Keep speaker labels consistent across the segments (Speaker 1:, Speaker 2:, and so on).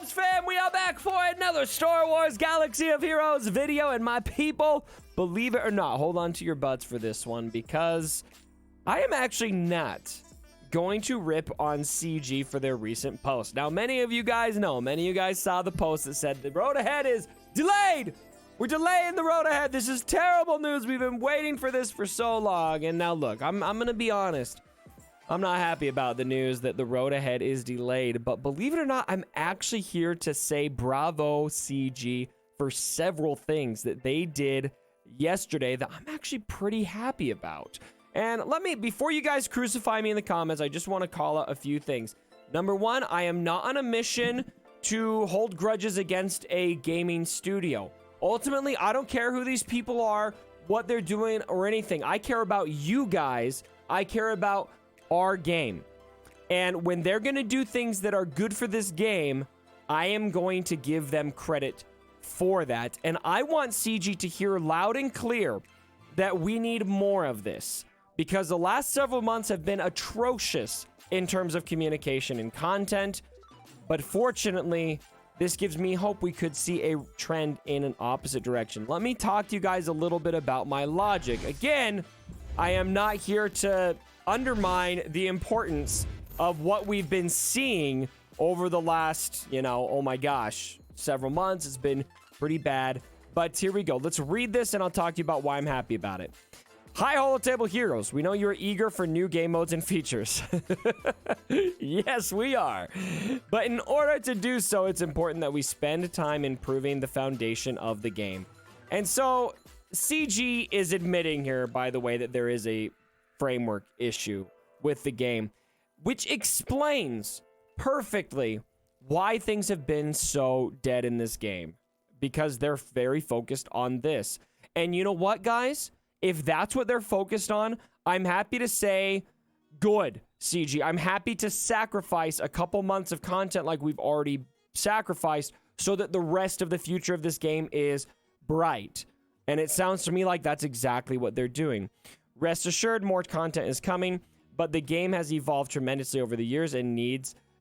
Speaker 1: Cubs fam? We are back for another Star Wars Galaxy of Heroes video, and my people, believe it or not, hold on to your butts for this one, because I am actually not going to rip on CG for their recent post. Now, many of you guys know, many of you guys saw the post that said the road ahead is delayed. We're delaying the road ahead. This is terrible news. We've been waiting for this for so long. And now look, I'm going to be honest. I'm not happy about the news that the road ahead is delayed, but believe it or not, I'm actually here to say bravo CG for several things that they did yesterday that I'm actually pretty happy about. And before you guys crucify me in the comments, I just want to call out a few things. Number one, I am not on a mission to hold grudges against a gaming studio. Ultimately, I don't care who these people are, what they're doing, or anything. I care about you guys. I care about our game. And when they're going to do things that are good for this game, I am going to give them credit for that. And I want CG to hear loud and clear that we need more of this, because the last several months have been atrocious in terms of communication and content. But fortunately, this gives me hope we could see a trend in an opposite direction. Let me talk to you guys a little bit about my logic. Again, I am not here to undermine the importance of what we've been seeing over the last, oh my gosh, several months. It's been pretty bad. But here we go. Let's read this and I'll talk to you about why I'm happy about it. Hi, Holotable Heroes. We know you're eager for new game modes and features. Yes, we are. But in order to do so, it's important that we spend time improving the foundation of the game. And so CG is admitting here, by the way, that there is a framework issue with the game, which explains perfectly why things have been so dead in this game, because they're very focused on this. And you know what, guys? If that's what they're focused on, I'm happy to say, good, CG. I'm happy to sacrifice a couple months of content like we've already sacrificed so that the rest of the future of this game is bright. And it sounds to me like that's exactly what they're doing. Rest assured, more content is coming, but the game has evolved tremendously over the years and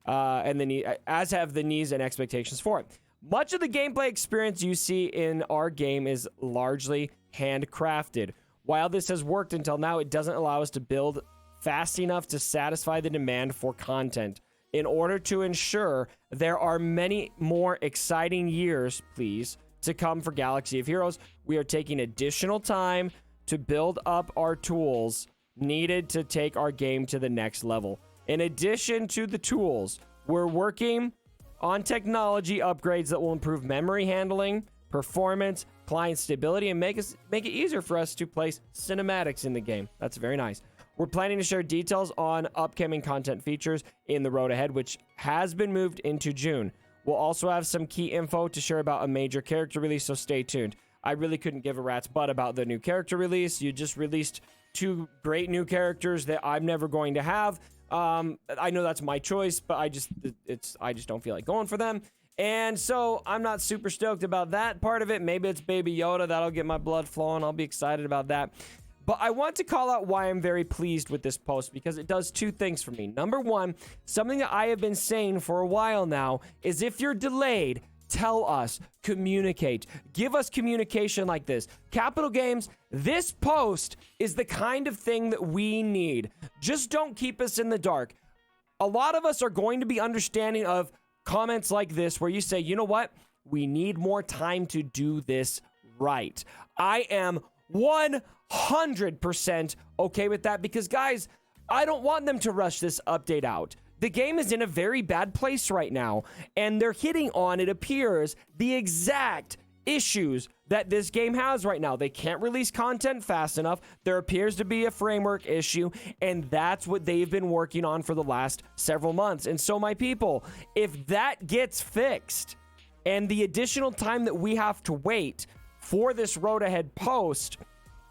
Speaker 1: as have the needs and expectations for it. Much of the gameplay experience you see in our game is largely handcrafted. While this has worked until now, it doesn't allow us to build fast enough to satisfy the demand for content. In order to ensure there are many more exciting years, please, to come for Galaxy of Heroes, we are taking additional time to build up our tools needed to take our game to the next level. In addition to the tools, we're working on technology upgrades that will improve memory handling, performance, client stability, and make it easier for us to place cinematics in the game. That's very nice. We're planning to share details on upcoming content features in the road ahead, which has been moved into June. We'll also have some key info to share about a major character release, so stay tuned. I really couldn't give a rat's butt about the new character release. You just released 2 great new characters that I'm never going to have. I know that's my choice, but I just don't feel like going for them. And so I'm not super stoked about that part of it. Maybe it's Baby Yoda. That'll get my blood flowing. I'll be excited about that. But I want to call out why I'm very pleased with this post, because it does 2 things for me. Number one, something that I have been saying for a while now is if you're delayed, tell us, communicate, give us communication like this. Capital Games, this post is the kind of thing that we need. Just don't keep us in the dark. A lot of us are going to be understanding of comments like this where you say, you know what? We need more time to do this right. I am 100% okay with that because, guys, I don't want them to rush this update out. The game is in a very bad place right now, and they're hitting on, it appears, the exact issues that this game has right now. They can't release content fast enough. There appears to be a framework issue, and that's what they've been working on for the last several months. And so, my people, if that gets fixed, and the additional time that we have to wait for this road ahead post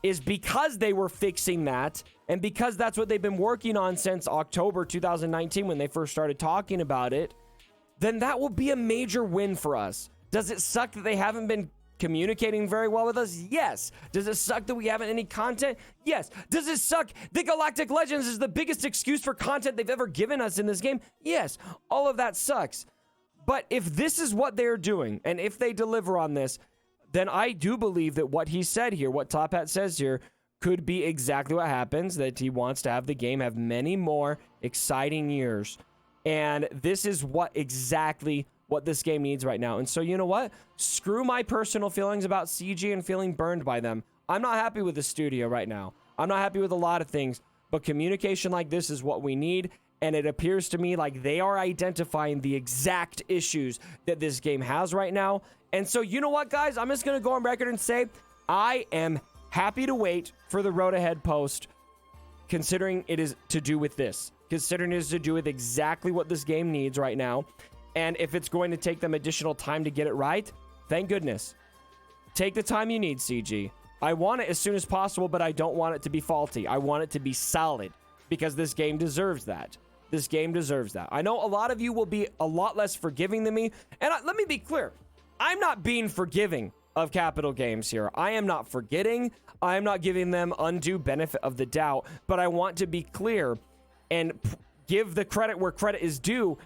Speaker 1: is because they were fixing that, and because that's what they've been working on since October 2019 when they first started talking about it, then that will be a major win for us. Does it suck that they haven't been communicating very well with us? Yes. Does it suck that we haven't any content? Yes. Does it suck that Galactic Legends is the biggest excuse for content they've ever given us in this game? Yes. All of that sucks. But if this is what they're doing, and if they deliver on this, then I do believe that what he said here, what Top Hat says here, could be exactly what happens, that he wants to have the game have many more exciting years. And this is exactly what this game needs right now. And so, you know what? Screw my personal feelings about CG and feeling burned by them. I'm not happy with the studio right now. I'm not happy with a lot of things, but communication like this is what we need. And it appears to me like they are identifying the exact issues that this game has right now. And so, you know what, guys? I'm just going to go on record and say I am happy to wait for the Road Ahead post, considering it is to do with this. Considering it is to do with exactly what this game needs right now. And if it's going to take them additional time to get it right, thank goodness. Take the time you need, CG. I want it as soon as possible, but I don't want it to be faulty. I want it to be solid, because this game deserves that. This game deserves that. I know a lot of you will be a lot less forgiving than me. And let me be clear. I'm not being forgiving of Capital Games here. I am not forgetting. I am not giving them undue benefit of the doubt. But I want to be clear and give the credit where credit is due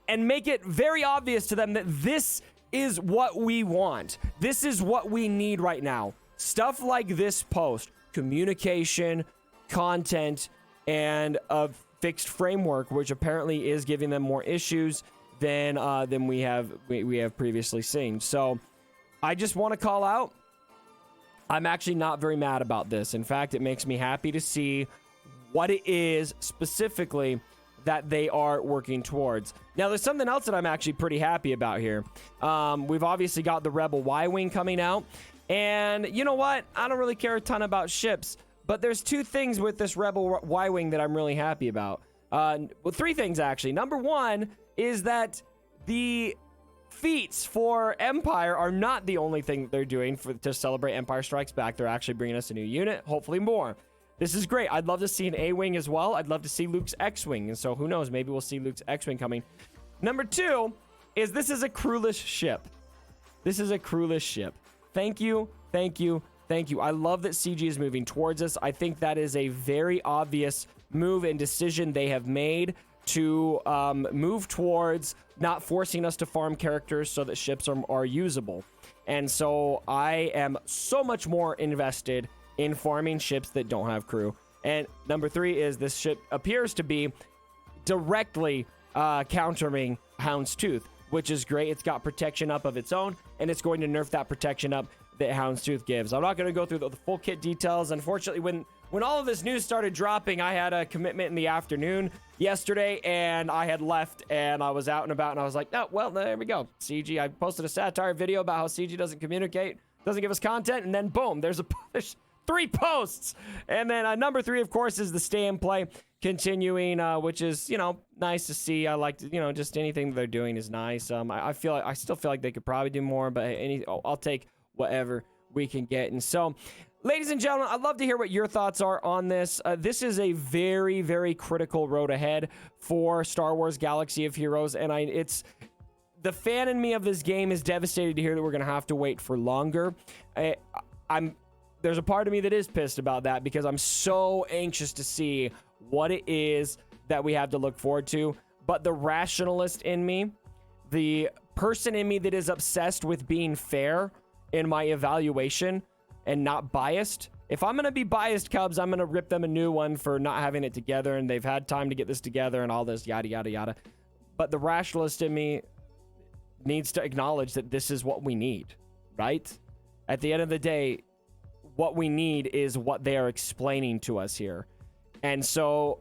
Speaker 1: and make it very obvious to them that this is what we want. This is what we need right now. Stuff like this post, communication, content, and a fixed framework, which apparently is giving them more issues than we have previously seen. So I just want to call out, I'm actually not very mad about this. In fact, it makes me happy to see what it is specifically that they are working towards. Now, there's something else that I'm actually pretty happy about here. We've obviously got the Rebel Y-Wing coming out. And you know what? I don't really care a ton about ships. But there's two things with this Rebel Y-Wing that I'm really happy about. Well, three things, actually. Number one is that the feats for Empire are not the only thing they're doing to celebrate Empire Strikes Back. They're actually bringing us a new unit, hopefully more. This is great. I'd love to see an A-Wing as well. I'd love to see Luke's X-Wing. And so who knows? Maybe we'll see Luke's X-Wing coming. Number two is this is a crewless ship. This is a crewless ship. Thank you. Thank you. Thank you. I love that CG is moving towards us. I think that is a very obvious move and decision they have made to move towards not forcing us to farm characters so that ships are usable. And so I am so much more invested in farming ships that don't have crew. And number three is this ship appears to be directly countering Houndstooth, which is great. It's got protection up of its own, and it's going to nerf that protection up that Houndstooth gives. I'm not going to go through the full kit details. Unfortunately, when all of this news started dropping, I had a commitment in the afternoon yesterday, and I had left, and I was out and about, and I was like, oh, well, there we go. CG, I posted a satire video about how CG doesn't communicate, doesn't give us content, and then boom, there's 3 posts. And then number 3, of course, is the stay and play continuing, which is, you know, nice to see. I like to, you know, just anything that they're doing is nice. I still feel like they could probably do more, but I'll take whatever we can get. And so, ladies and gentlemen, I'd love to hear what your thoughts are on this. This is a very, very critical road ahead for Star Wars Galaxy of Heroes, and it's the fan in me of this game is devastated to hear that we're going to have to wait for longer. There's a part of me that is pissed about that because I'm so anxious to see what it is that we have to look forward to. But the rationalist in me, the person in me that is obsessed with being fair in my evaluation and not biased. If I'm going to be biased, Cubs, I'm going to rip them a new one for not having it together, and they've had time to get this together and all this yada, yada, yada. But the rationalist in me needs to acknowledge that this is what we need, right? At the end of the day, what we need is what they are explaining to us here. And so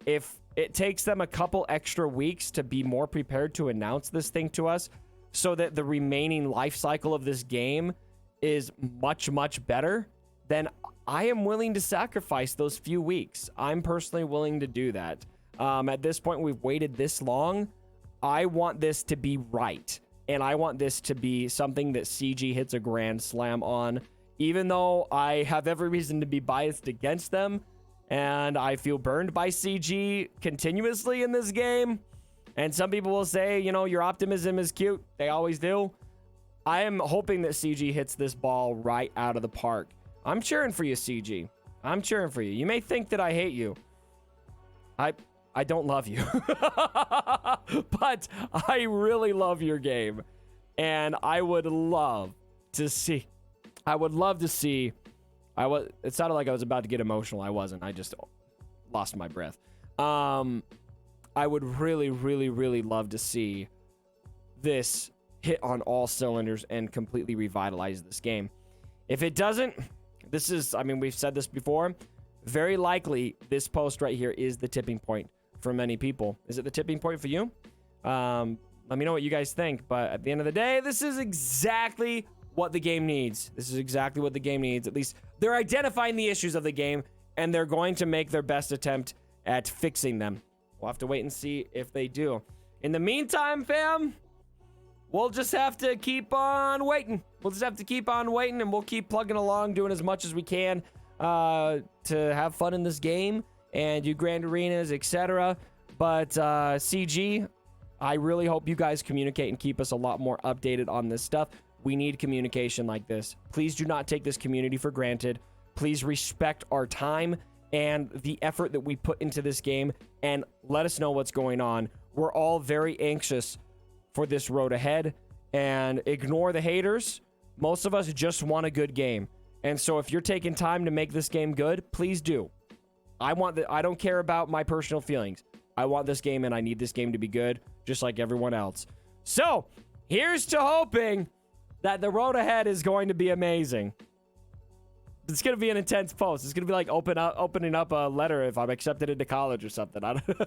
Speaker 1: if it takes them a couple extra weeks to be more prepared to announce this thing to us so that the remaining life cycle of this game is much, much better, then I am willing to sacrifice those few weeks. I'm personally willing to do that. At this point, we've waited this long. I want this to be right. And I want this to be something that CG hits a grand slam on. Even though I have every reason to be biased against them, and I feel burned by CG continuously in this game, and some people will say, you know, your optimism is cute. They always do. I am hoping that CG hits this ball right out of the park. I'm cheering for you, CG. I'm cheering for you. You may think that I hate you. I I don't love you. But I really love your game. And I would love to see. It sounded like I was about to get emotional. I wasn't. I just lost my breath. I would really, really, really love to see this hit on all cylinders and completely revitalize this game. If it doesn't, we've said this before, very likely this post right here is the tipping point for many people. Is it the tipping point for you? Let me know what you guys think, but at the end of the day, this is exactly what the game needs. This is exactly what the game needs. At least they're identifying the issues of the game, and they're going to make their best attempt at fixing them. We'll have to wait and see if they do. In the meantime, fam, we'll just have to keep on waiting. And we'll keep plugging along, doing as much as we can to have fun in this game and do grand arenas, etc. But CG, I really hope you guys communicate and keep us a lot more updated on this stuff. We need communication like this. Please do not take this community for granted. Please respect our time and the effort that we put into this game, and let us know what's going on. We're all very anxious for this road ahead, and ignore the haters. Most of us just want a good game. And so if you're taking time to make this game good, please do. I don't care about my personal feelings. I want this game, and I need this game to be good, just like everyone else. So here's to hoping that the road ahead is going to be amazing. It's going to be an intense post. It's going to be like opening up a letter if I'm accepted into college or something. I don't know.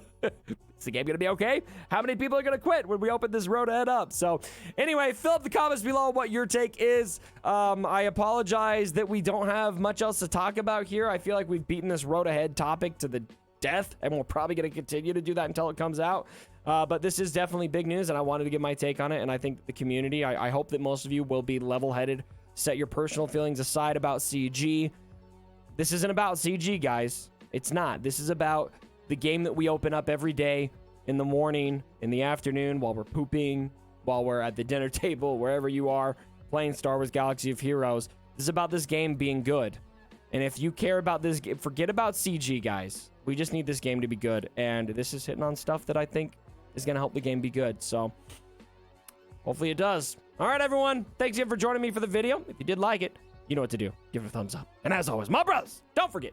Speaker 1: Is the game going to be okay? How many people are going to quit when we open this road ahead up? So anyway, fill up the comments below what your take is. I apologize that we don't have much else to talk about here. I feel like we've beaten this road ahead topic to the death, and we're probably going to continue to do that until it comes out. But this is definitely big news, and I wanted to get my take on it. And I think the community, I hope that most of you will be level-headed. Set your personal feelings aside about CG. This isn't about CG, guys. It's not. This is about the game that we open up every day, in the morning, in the afternoon, while we're pooping, while we're at the dinner table, wherever you are, playing Star Wars Galaxy of Heroes. This is about this game being good. And if you care about this game, forget about CG, guys. We just need this game to be good. And this is hitting on stuff that I think is going to help the game be good. So hopefully it does. All right, everyone. Thanks again for joining me for the video. If you did like it, you know what to do. Give it a thumbs up. And as always, my bros, don't forget,